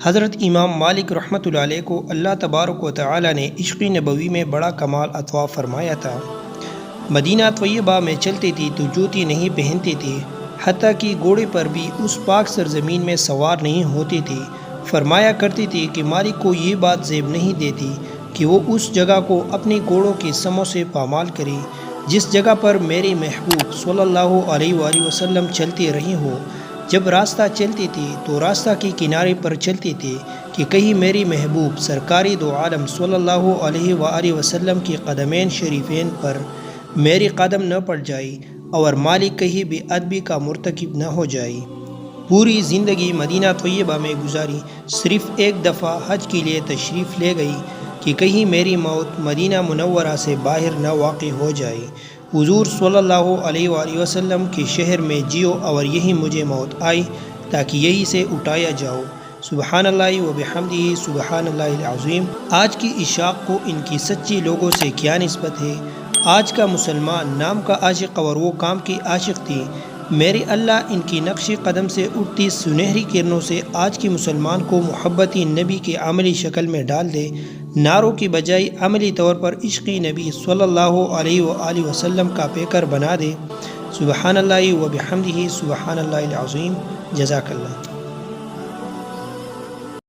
حضرت امام مالک رحمۃ اللہ علیہ کو اللہ تبارک و تعالی نے عشق نبوی میں بڑا کمال عطا فرمایا تھا۔ مدینہ طیبہ میں چلتے تھے تو جوتی نہیں پہنتے تھے، حتیٰ کہ گھوڑے پر بھی اس پاک سرزمین میں سوار نہیں ہوتے تھے۔ فرمایا کرتے تھے کہ مالک کو یہ بات زیب نہیں دیتی کہ وہ اس جگہ کو اپنے گھوڑوں کے سموں سے پامال کرے جس جگہ پر میرے محبوب صلی اللہ علیہ وآلہ وسلم چلتے رہے ہوں۔ جب راستہ چلتے تھے تو راستہ کے کنارے پر چلتے تھے کہ کہیں میری محبوب سرکار دو عالم صلی اللہ علیہ وآلہ وسلم کے قدمین شریفین پر میری قدم نہ پڑ جائے اور مالک کہیں بے ادبی کا مرتکب نہ ہو جائے۔ پوری زندگی مدینہ طیبہ میں گزاری، صرف ایک دفعہ حج کے لیے تشریف لے گئی کہ کہیں میری موت مدینہ منورہ سے باہر نہ واقع ہو جائے۔ حضور صلی اللہ علیہ وآلہ وسلم کے شہر میں جیو اور یہی مجھے موت آئی تاکہ یہی سے اٹھایا جاؤ۔ سبحان اللہ و بحمدہ سبحان اللہ العظیم۔ آج کی عشاق کو ان کی سچی لوگوں سے کیا نسبت ہے؟ آج کا مسلمان نام کا عاشق اور وہ کام کی عاشق تھی۔ میرے اللہ ان کی نقش قدم سے اٹھتی سنہری کرنوں سے آج کے مسلمان کو محبت نبی کے عملی شکل میں ڈال دے، نعروں کی بجائے عملی طور پر عشق نبی صلی اللہ علیہ وآلہ وسلم کا پیکر بنا دے۔ سبحان اللہ و بحمدہ سبحان اللہ العظیم۔ جزاک اللہ۔